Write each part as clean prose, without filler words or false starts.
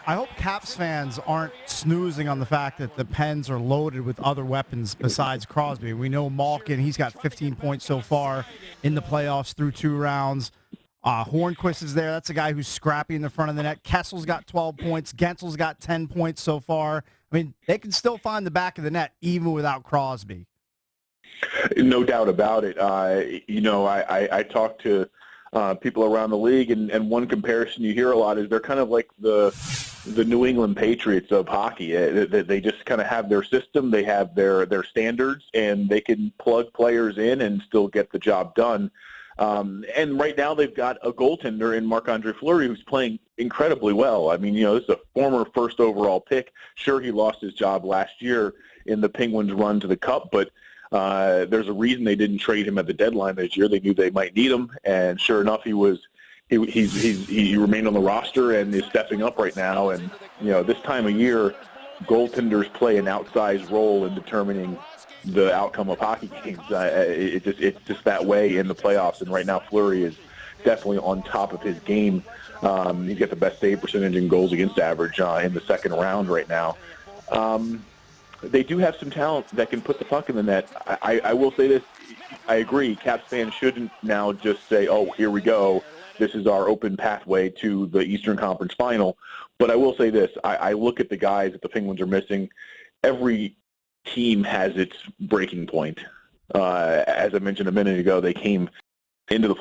I hope Caps fans aren't snoozing on the fact that the Pens are loaded with other weapons besides Crosby. We know Malkin, he's got 15 points so far in the playoffs through 2 rounds. Hornquist is there. That's a guy who's scrappy in the front of the net. Kessel's got 12 points. Gensel's got 10 points so far. I mean, they can still find the back of the net even without Crosby. No doubt about it. I talk to people around the league, and one comparison you hear a lot is they're kind of like the New England Patriots of hockey. They just kind of have their system, they have their standards, and they can plug players in and still get the job done. And right now they've got a goaltender in Marc-Andre Fleury who's playing incredibly well. I mean, this is a former first overall pick. Sure, he lost his job last year in the Penguins' run to the Cup, but there's a reason they didn't trade him at the deadline this year. They knew they might need him, and sure enough, he remained on the roster and is stepping up right now. And this time of year, goaltenders play an outsized role in determining the outcome of hockey games. It's just that way in the playoffs. And right now, Fleury is definitely on top of his game. He's got the best save percentage and goals against average in the second round right now. They do have some talent that can put the puck in the net. I will say this. I agree. Caps fans shouldn't now just say, oh, here we go. This is our open pathway to the Eastern Conference Final. But I will say this. I look at the guys that the Penguins are missing. Every team has its breaking point. As I mentioned a minute ago, they came into the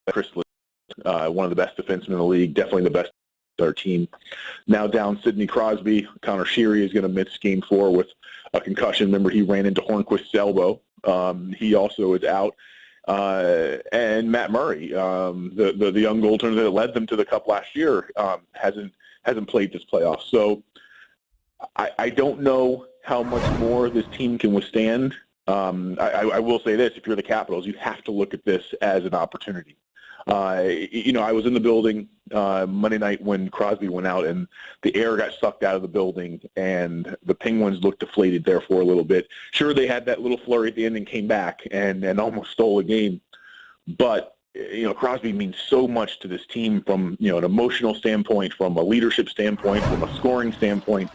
playoffs, one of the best defensemen in the league, definitely the best of our team. Now down Sidney Crosby. Connor Sheary is going to miss Game 4 with a concussion. Remember, he ran into Hornquist's elbow. He also is out. And Matt Murray, the young goaltender that led them to the Cup last year, hasn't played this playoff. So I don't know how much more this team can withstand. I will say this: if you're the Capitals, you have to look at this as an opportunity. I was in the building Monday night when Crosby went out, and the air got sucked out of the building, and the Penguins looked deflated there for a little bit. Sure, they had that little flurry at the end and came back and almost stole a game. But, Crosby means so much to this team from, an emotional standpoint, from a leadership standpoint, from a scoring standpoint.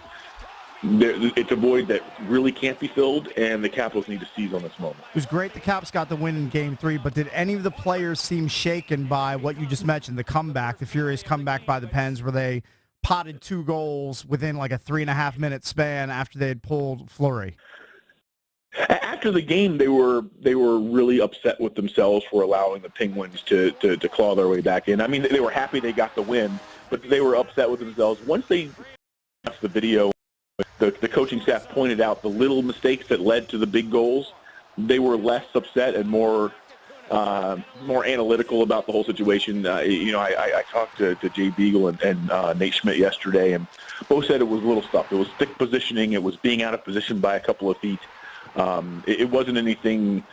It's a void that really can't be filled, and the Capitals need to seize on this moment. It was great the Caps got the win in Game 3, but did any of the players seem shaken by what you just mentioned, the comeback, the furious comeback by the Pens, where they potted 2 goals within like a 3.5-minute span after they had pulled Fleury? After the game, they were really upset with themselves for allowing the Penguins to claw their way back in. I mean, they were happy they got the win, but they were upset with themselves. Once they watched the video, the coaching staff pointed out the little mistakes that led to the big goals. They were less upset and more analytical about the whole situation. I talked to Jay Beagle and Nate Schmidt yesterday, and both said it was little stuff. It was thick positioning. It was being out of position by a couple of feet. It wasn't anything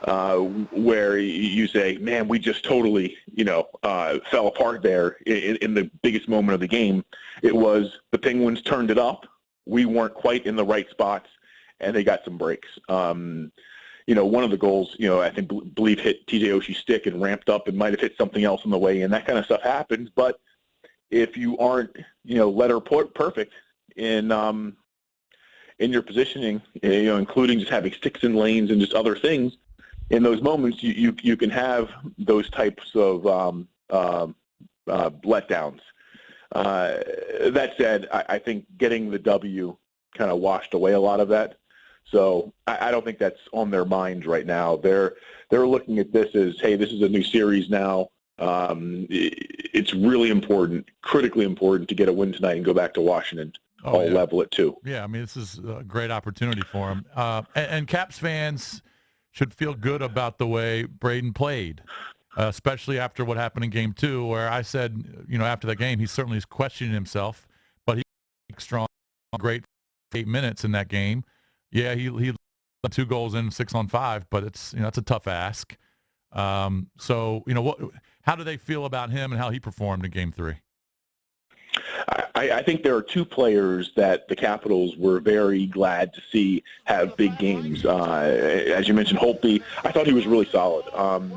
where you say, man, we just totally, fell apart there in the biggest moment of the game. It was the Penguins turned it up. We weren't quite in the right spots, and they got some breaks. One of the goals, I believe hit TJ Oshie's stick and ramped up and might have hit something else on the way in. That kind of stuff happens. But if you aren't, letter perfect in your positioning, including just having sticks in lanes and just other things, in those moments, you can have those types of letdowns. That said, I think getting the W kind of washed away a lot of that. So I don't think that's on their minds right now. They're looking at this as, hey, this is a new series now. It's really important, critically important, to get a win tonight and go back to Washington. Level it too. Yeah, I mean, this is a great opportunity for them. And Caps fans should feel good about the way Braden played. Especially after what happened in Game 2, where I said, after the game, he certainly is questioning himself, but he strong, great 8 minutes in that game. Yeah, he let 2 goals in 6 on 5, but it's it's a tough ask. So how do they feel about him and how he performed in Game 3? I think there are two players that the Capitals were very glad to see have big games. As you mentioned, Holtby, I thought he was really solid.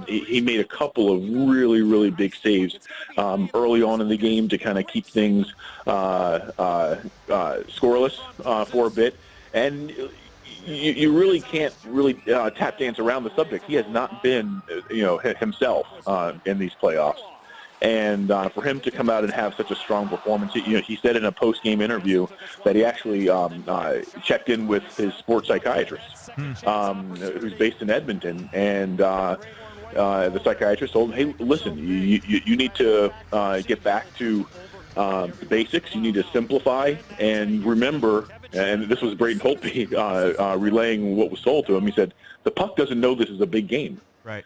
He made a couple of really, really big saves early on in the game to kind of keep things scoreless for a bit. And you really can't really tap dance around the subject. He has not been, himself in these playoffs. And for him to come out and have such a strong performance, he said in a post-game interview that he actually checked in with his sports psychiatrist, who's based in Edmonton, and the psychiatrist told him, "Hey, listen, you need to get back to the basics. You need to simplify and remember." And this was Braden Holtby relaying what was told to him. He said, "The puck doesn't know this is a big game. Right.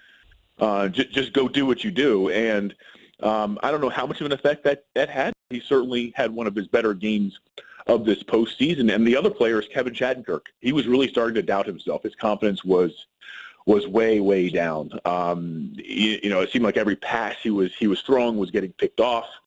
Just go do what you do." And I don't know how much of an effect that had. He certainly had one of his better games of this postseason. And the other player is Kevin Shattenkirk. He was really starting to doubt himself. His confidence was way, way down. It seemed like every pass he was throwing was getting picked off.